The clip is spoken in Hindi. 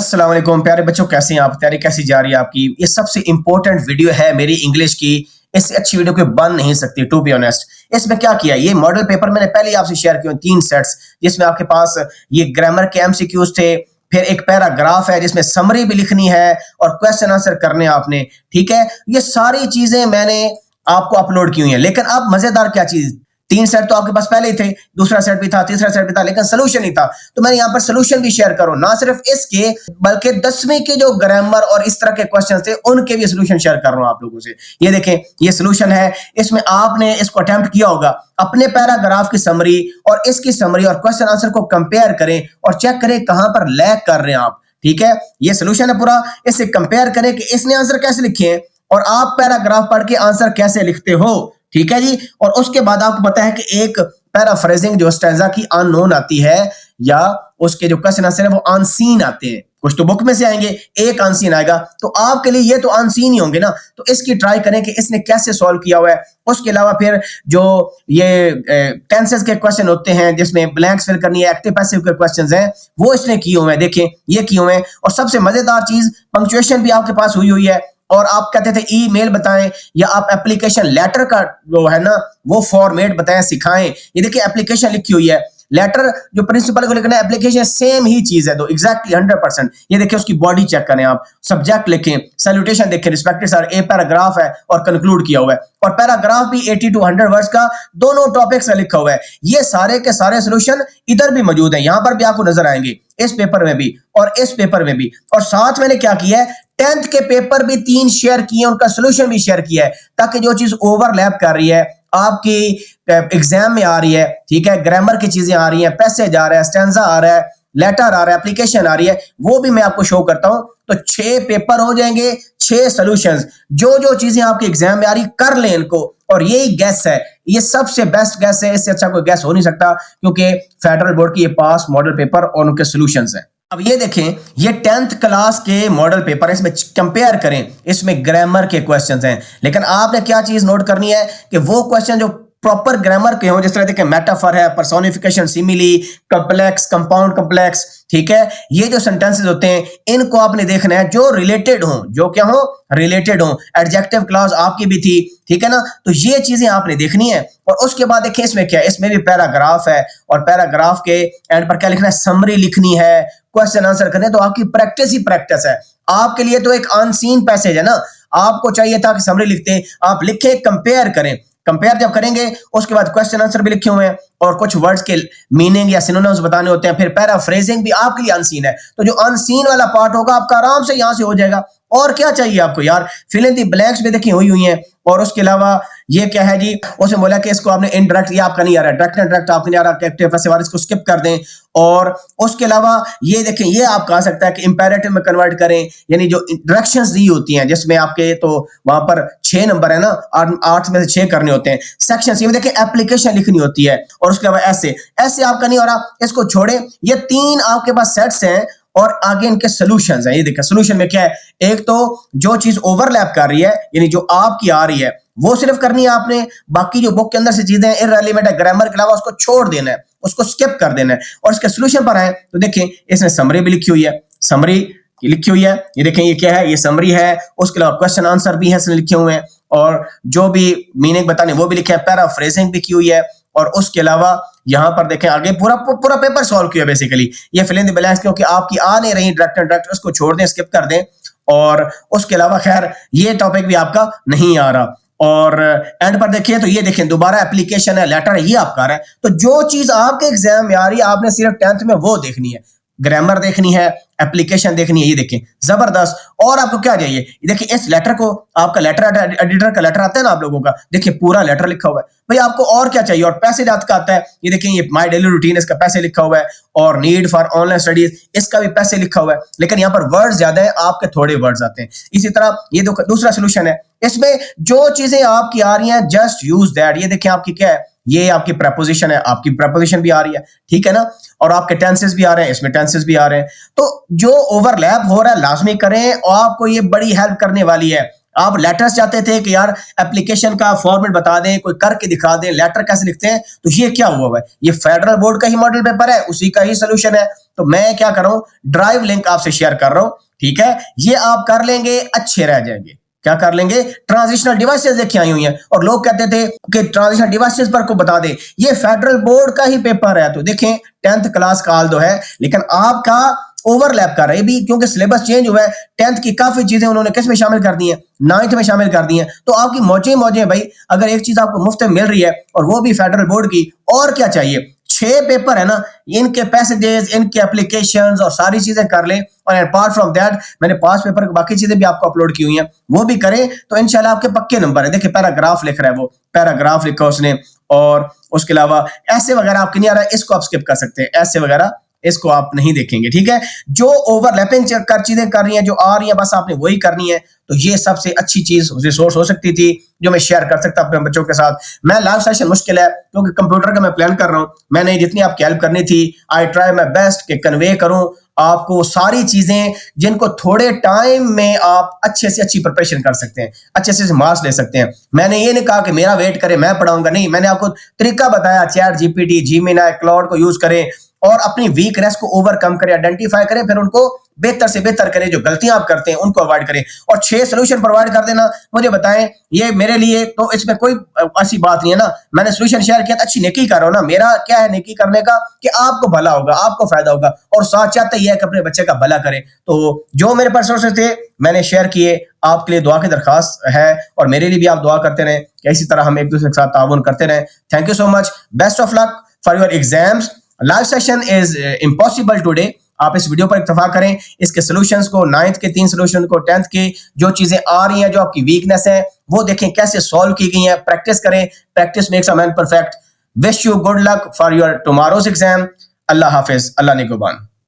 अस्सलाम वालेकुम प्यारे बच्चों, कैसे हैं आप? तैयारी कैसी जा रही है आपकी? ये सबसे इंपॉर्टेंट वीडियो है मेरी इंग्लिश की। इससे अच्छी वीडियो कोई बन नहीं सकती टू बी ऑनेस्ट। इसमें क्या किया, ये मॉडल पेपर मैंने पहले ही आपसे शेयर किया, 3 सेट्स जिसमें आपके पास ये ग्रामर के एमसीक्यूज थे, फिर एक पैराग्राफ है जिसमें समरी भी लिखनी है और क्वेश्चन आंसर करने आपने। ठीक है, ये सारी चीजें मैंने आपको अपलोड की हुई है। लेकिन अब मजेदार क्या चीज, 3 सेट तो आपके पास पहले ही थे, दूसरा सेट भी था, तीसरा सेट भी था, लेकिन सोल्यूशन नहीं था। तो मैंने यहाँ पर सोल्यूशन भी शेयर करूं, ना सिर्फ इसके बल्कि 10वीं के जो ग्रामर और इस तरह के क्वेश्चन थे उनके भी सोल्यूशन शेयर कर रहा हूं आप लोगों से। ये देखें, ये सोल्यूशन है। इसमें आपने इसको अटेम्प्ट किया होगा, अपने पैराग्राफ की समरी और इसकी समरी और क्वेश्चन आंसर को कंपेयर करें और चेक करें कहां पर लैग कर रहे हैं आप। ठीक है, ये सोल्यूशन है पूरा। इससे कंपेयर करें कि इसने आंसर कैसे लिखे हैं और आप पैराग्राफ पढ़ के आंसर कैसे लिखते हो। ठीक है जी। और उसके बाद आपको पता है कि एक पैराफ्रेजिंग जो स्टैंजा की अननोन आती है या उसके जो क्वेश्चन आंसर है वो अनसीन आते हैं। कुछ तो बुक में से आएंगे, एक अनसीन आएगा, तो आपके लिए ये तो अनसीन ही होंगे ना। तो इसकी ट्राई करें कि इसने कैसे सॉल्व किया हुआ है। उसके अलावा फिर जो ये टेंसेस के क्वेश्चन होते हैं जिसमें ब्लैंक्स फिल करनी है, एक्टिव पैसिव के क्वेश्चंस हैं, वो इसने किए हुए हैं। देखें, ये किए हुए हैं। और सबसे मजेदार चीज, पंक्चुएशन भी आपके पास हुई हुई है। और आप कहते थे ईमेल बताएं या आप एप्लीकेशन लेटर का जो है ना वो फॉर्मेट बताएं, सिखाएं। ये देखिए एप्लीकेशन लिखी हुई है, लेटर जो प्रिंसिपल को लिखना है, एप्लीकेशन सेम ही चीज है, तो एग्जैक्टली 100%। ये देखिए उसकी बॉडी चेक करें आप, सब्जेक्ट लिखें, सैल्यूटेशन देखें, रिस्पेक्टेड सर, ए पैराग्राफ है और कंक्लूड किया हुआ है। और पैराग्राफ भी 80 to 100 वर्ड्स का दोनों टॉपिक्स में लिखा हुआ है। ये सारे के सारे सोल्यूशन इधर भी मौजूद हैं, यहां पर भी आपको नजर आएंगे, इस पेपर में भी और इस पेपर में भी। और साथ मैंने क्या किया है, 10th के पेपर भी 3 शेयर किए, उनका सोल्यूशन भी शेयर किया है, ताकि जो चीज ओवरलैप कर रही है आपकी एग्जाम में आ रही है, ठीक है, ग्रामर की चीजें आ रही हैं, पैसेज आ रहा है, स्टैंजा आ रहा है, लेटर आ रहा है, एप्लीकेशन आ रही है, वो भी मैं आपको शो करता हूं। तो 6 पेपर हो जाएंगे, 6 सॉल्यूशंस। जो जो चीजें आपके एग्जाम में आ रही कर लें इनको। और यही गैस है, ये सबसे बेस्ट गैस है, इससे अच्छा कोई गैस हो नहीं सकता, क्योंकि फेडरल बोर्ड की ये पास मॉडल पेपर और उनके सॉल्यूशंस हैं। अब ये देखें, ये 10th क्लास के मॉडल पेपर, इसमें कंपेयर करें, इसमें ग्रामर के क्वेश्चंस हैं। लेकिन आपने क्या चीज नोट करनी है कि वो क्वेश्चन जो प्रॉपर ग्रामर के हो, जिस तरह देखें मेटाफर है, personification, simile, complex, compound complex, ठीक है, ये जो सेंटेंसेस होते हैं इनको आपने देखना है जो रिलेटेड हो, जो क्या हो, रिलेटेड हो। एडजेक्टिव क्लॉज आपकी भी थी, ठीक है ना, तो ये चीजें आपने देखनी है। और उसके बाद देखिए इसमें क्या है, इसमें भी पैराग्राफ है और पैराग्राफ के एंड पर क्या लिखना है, समरी लिखनी है, क्वेश्चन आंसर करने। तो आपकी प्रैक्टिस ही प्रैक्टिस है। आपके लिए तो एक अनसीन पैसेज है ना, आपको चाहिए था कि समरी लिखते, आप लिखे, कंपेयर करें। कंपेयर जब करेंगे उसके बाद क्वेश्चन आंसर भी लिखे हुए हैं और कुछ वर्ड्स के मीनिंग या सिनोनिम्स बताने होते हैं। फिर पैराफ्रेजिंग भी आपके लिए अनसीन है, तो जो अनसीन वाला पार्ट होगा आपका आराम से यहां से हो जाएगा। और क्या चाहिए आपको यार, फिल इन द ब्लैंक्स भी देखिए हुई हैं। और उसके अलावा ये क्या है जी, उसने बोला कि इसको आपने इनडायरेक्ट, ये आपका नहीं आ रहा है, डायरेक्ट डायरेक्ट आपको नहीं आ रहा, एक्टिव पैसिव वाले इसको स्किप कर दें। और उसके अलावा ये देखें, ये आप कह सकता है कि इंपेरेटिव में कन्वर्ट करें, यानी जो डायरेक्शंस दी होती हैं जिसमें आपके तो वहां पर 6 नंबर है ना, 8 में से 6 करने होते हैं। सेक्शंस, ये देखिए एप्लीकेशन लिखनी होती है। और उसके अलावा ऐसे ऐसे आपका नहीं हो रहा, इसको छोड़े। ये 3 आपके पास सेट्स हैं और आगे इनके सॉल्यूशंस हैं। ये देखिए सॉल्यूशन में क्या है, एक तो जो चीज ओवरलैप कर रही है, यानी जो आपकी आ रही है वो सिर्फ करनी है आपने, बाकी जो बुक के अंदर से चीजें इररिलेवेंट है ग्रामर के अलावा उसको छोड़ देना है, उसको स्किप कर देना है। और इसके सॉल्यूशन पर आए तो देखें, इसने समरी भी लिखी हुई है, समरी लिखी हुई है, ये देखें ये क्या है, ये समरी है। उसके अलावा क्वेश्चन आंसर भी है इसने लिखे हुए हैं और जो भी मीनिंग बताने वो भी लिखे है, पैराफ्रेजिंग भी की हुई है। और उसके अलावा यहां पर देखें आगे पूरा पूरा पेपर सॉल्व किया बेसिकली। ये फिल इन द ब्लैंक्स क्योंकि आपकी आ नहीं रही डायरेक्ट, उसको छोड़ दें, स्किप कर दें। और उसके अलावा खैर ये टॉपिक भी आपका नहीं आ रहा। और एंड पर देखिए तो ये देखें दोबारा एप्लीकेशन है, लेटर है, ये आपका आ रहा है। तो जो चीज आपके एग्जाम में आ रही है आपने सिर्फ 10th में वो देखनी है, ग्रामर देखनी है, एप्लीकेशन देखनी है। ये देखें जबरदस्त। और आपको क्या चाहिए, देखिए इस लेटर को, आपका लेटर एडिटर का लेटर आता है ना आप लोगों का, देखिए पूरा लेटर लिखा हुआ है भाई, आपको और क्या चाहिए। और पैसेज आपका आता है, ये देखें ये माय डेली रूटीन, इसका पैसे लिखा हुआ है। और नीड फॉर ऑनलाइन स्टडीज, इसका भी पैसे लिखा हुआ है। लेकिन यहाँ पर वर्ड्स ज्यादा है, आपके थोड़े वर्ड्स आते हैं। इसी तरह ये दूसरा सोल्यूशन है, इसमें जो चीजें आपकी आ रही हैं जस्ट यूज दैट। ये देखें आपकी क्या है, ये आपकी प्रपोजिशन है, आपकी प्रपोजिशन भी आ रही है, ठीक है ना, और आपके टेंसेस भी आ रहे हैं, इसमें टेंसेस भी आ रहे हैं। तो जो ओवरलैप हो रहा है लाजमी करें, और आपको ये बड़ी हेल्प करने वाली है। आप लेटर्स चाहते थे कि यार एप्लीकेशन का फॉर्मेट बता दें, कोई करके दिखा दें, लेटर कैसे लिखते हैं, तो ये क्या हुआ है, ये फेडरल बोर्ड का ही मॉडल पेपर है, उसी का ही सोल्यूशन है। तो मैं क्या कर रहा हूं, ड्राइव लिंक आपसे शेयर कर रहा हूं, ठीक है, ये आप कर लेंगे, अच्छे रह जाएंगे। क्या कर लेंगे, ट्रांजिशनल डिवाइसेस देखी आई हुई हैं, और लोग कहते थे कि ट्रांजिशनल डिवाइसेस पर को बता दे, ये फेडरल बोर्ड का ही पेपर है। तो देखें 10th क्लास का हाल तो है, लेकिन आपका ओवरलैप कर रहे भी, क्योंकि सिलेबस चेंज हुआ है। 10th की काफी चीजें उन्होंने किस में शामिल कर दी हैं, 9th में शामिल कर दी हैं। तो आपकी मौजें मौजें भाई, अगर एक चीज आपको मुफ्त में मिल रही है और वो भी फेडरल बोर्ड की, और क्या चाहिए। 6 पेपर है ना, इनके पैसेजेस, इनके एप्लीकेशंस और सारी चीजें कर लें, और अपार्ट फ्रॉम दैट मैंने 5 पेपर बाकी चीजें भी आपको अपलोड की हुई हैं, वो भी करें, तो इंशाल्लाह आपके पक्के नंबर है। देखिए पैराग्राफ लिख रहा है, वो पैराग्राफ लिखा उसने, और उसके अलावा ऐसे वगैरह आपके नहीं आ रहा है, इसको आप स्किप कर सकते हैं, ऐसे वगैरह इसको आप नहीं देखेंगे, ठीक है। जो ओवरलैपिंग कर चीजें कर रही हैं, जो आ रही हैं, बस आपने वही करनी है। तो ये सबसे अच्छी चीज रिसोर्स हो सकती थी जो मैं शेयर कर सकता अपने बच्चों के साथ। मैं लाइव सेशन मुश्किल है, क्योंकि कंप्यूटर का मैं प्लान कर रहा हूं, मैंने जितनी आपकी हेल्प करनी थी, आई ट्राई माय बेस्ट कि कन्वे करूं आपको सारी चीजें, जिनको थोड़े टाइम में आप अच्छे से अच्छी प्रिपरेशन कर सकते हैं, अच्छे से मार्क्स ले सकते हैं। मैंने ये नहीं कहा कि मेरा वेट करें मैं पढ़ाऊंगा, नहीं, मैंने आपको तरीका बताया, चैट जीपीटी, जेमिनी, क्लाउड को यूज करें और अपनी वीकनेस को ओवरकम करें, आइडेंटिफाई करें, फिर उनको बेहतर से बेहतर करें, जो गलतियां आप करते हैं उनको अवॉइड करें, और 6 सोल्यूशन प्रोवाइड कर देना। मुझे बताएं, ये मेरे लिए तो इसमें कोई ऐसी बात नहीं है ना, मैंने सोल्यूशन शेयर किया तो अच्छी नेकी कर रहा हूं ना। मेरा क्या है नेकी करने का, कि आपको भला होगा, आपको फायदा होगा, और साथ चाहते ही है कि अपने बच्चे का भला करें। तो जो मेरे पास सोर्सेस थे मैंने शेयर किए, आपके लिए दुआ की दरखास्त है, और मेरे लिए भी आप दुआ करते रहें कि इसी तरह हम एक दूसरे के साथ ताउन करते रहें। Thank you so much, best of luck for your exams. Live session is impossible today. आप इस वीडियो पर इत्तेफाक करें, इसके सॉल्यूशंस को, 9th के 3 सॉल्यूशन को, 10th के जो चीजें आ रही हैं, जो आपकी वीकनेस है, वो देखें कैसे सॉल्व की गई हैं, प्रैक्टिस करें, practice makes a man perfect. Wish you good luck for your tomorrow's exam. अल्लाह हाफिज, अल्लाह निगहबान।